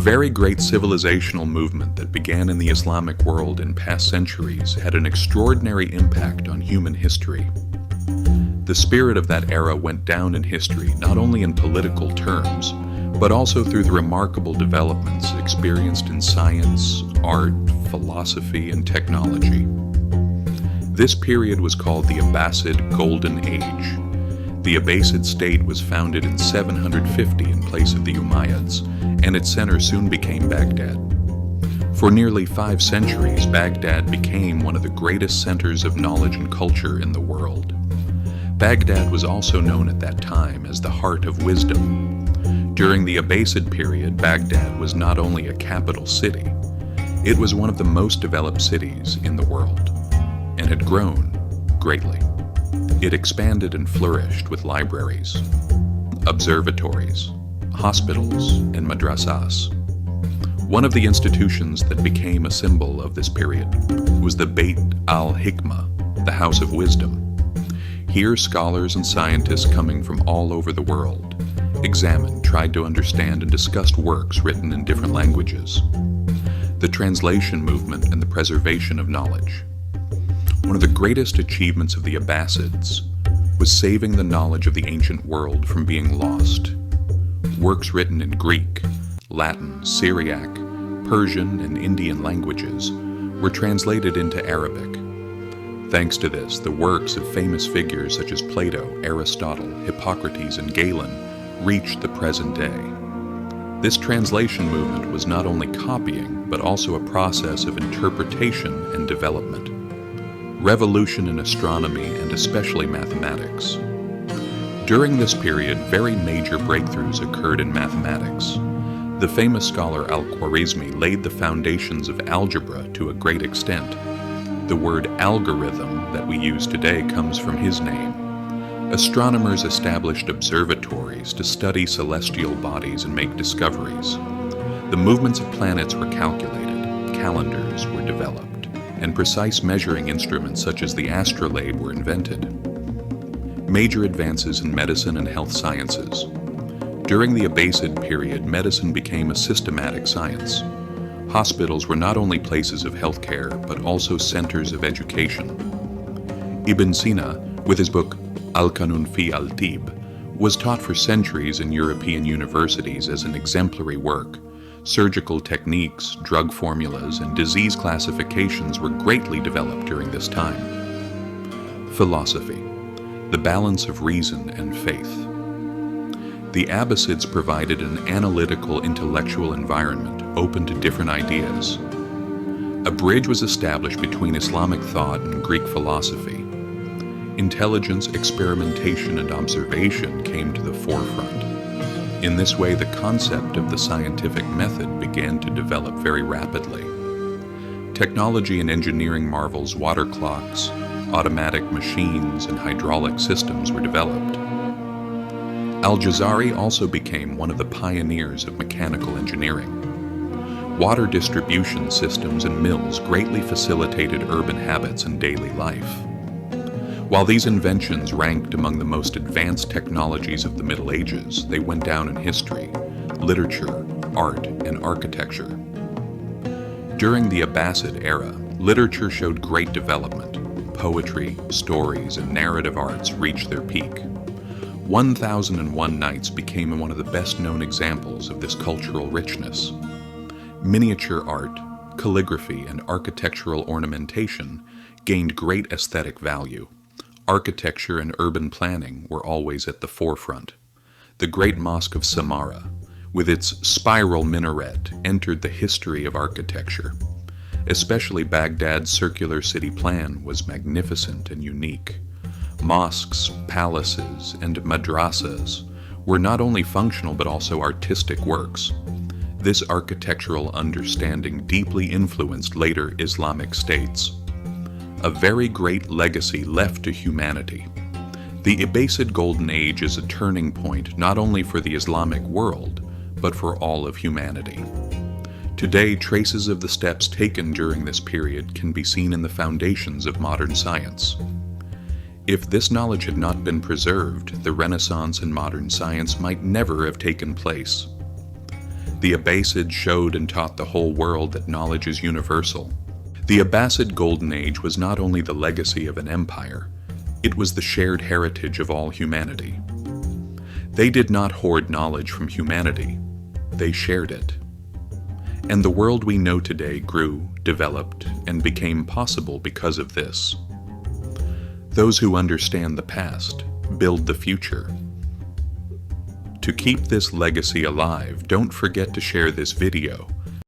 very great civilizational movement that began in the Islamic world in past centuries had an extraordinary impact on human history. The spirit of that era went down in history not only in political terms, but also through the remarkable developments experienced in science, art, philosophy, and technology. This period was called the Abbasid Golden Age. The Abbasid state was founded in 750 in place of the Umayyads, and its center soon became Baghdad. For nearly 5 centuries, Baghdad became one of the greatest centers of knowledge and culture in the world. Baghdad was also known at that time as the heart of wisdom. During the Abbasid period, Baghdad was not only a capital city, it was one of the most developed cities in the world, and had grown greatly. It expanded and flourished with libraries, observatories, hospitals, and madrasas. One of the institutions that became a symbol of this period was the Beit al-Hikmah, the House of Wisdom. Here, scholars and scientists coming from all over the world examined, tried to understand, and discussed works written in different languages. The translation movement and the preservation of knowledge. One of the greatest achievements of the Abbasids was saving the knowledge of the ancient world from being lost. Works written in Greek, Latin, Syriac, Persian, and Indian languages were translated into Arabic. Thanks to this, the works of famous figures such as Plato, Aristotle, Hippocrates, and Galen reached the present day. This translation movement was not only copying, but also a process of interpretation and development. Revolution in astronomy and especially mathematics. During this period, very major breakthroughs occurred in mathematics. The famous scholar Al-Khwarizmi laid the foundations of algebra to a great extent. The word algorithm that we use today comes from his name. Astronomers established observatories to study celestial bodies and make discoveries. The movements of planets were calculated, calendars were developed, and precise measuring instruments such as the astrolabe were invented. Major advances in medicine and health sciences. During the Abbasid period, medicine became a systematic science. Hospitals were not only places of healthcare, but also centers of education. Ibn Sina, with his book Al-Qanun fi al-Tib, was taught for centuries in European universities as an exemplary work. Surgical techniques, drug formulas, and disease classifications were greatly developed during this time. Philosophy, the balance of reason and faith. The Abbasids provided an analytical, intellectual environment open to different ideas. A bridge was established between Islamic thought and Greek philosophy. Intelligence, experimentation, and observation came to the forefront. In this way, the concept of the scientific method began to develop very rapidly. Technology and engineering marvels, water clocks, automatic machines, and hydraulic systems were developed. Al-Jazari also became one of the pioneers of mechanical engineering. Water distribution systems and mills greatly facilitated urban habits and daily life. While these inventions ranked among the most advanced technologies of the Middle Ages, they went down in history, literature, art, and architecture. During the Abbasid era, literature showed great development. Poetry, stories, and narrative arts reached their peak. 1001 Nights became one of the best-known examples of this cultural richness. Miniature art, calligraphy, and architectural ornamentation gained great aesthetic value. Architecture and urban planning were always at the forefront. The Great Mosque of Samarra, with its spiral minaret, entered the history of architecture. Especially Baghdad's circular city plan was magnificent and unique. Mosques, palaces, and madrasas were not only functional but also artistic works. This architectural understanding deeply influenced later Islamic states. A very great legacy left to humanity. The Abbasid Golden Age is a turning point not only for the Islamic world, but for all of humanity. Today, traces of the steps taken during this period can be seen in the foundations of modern science. If this knowledge had not been preserved, the Renaissance and modern science might never have taken place. The Abbasids showed and taught the whole world that knowledge is universal. The Abbasid Golden Age was not only the legacy of an empire, it was the shared heritage of all humanity. They did not hoard knowledge from humanity, they shared it. And the world we know today grew, developed, and became possible because of this. Those who understand the past build the future. To keep this legacy alive, don't forget to share this video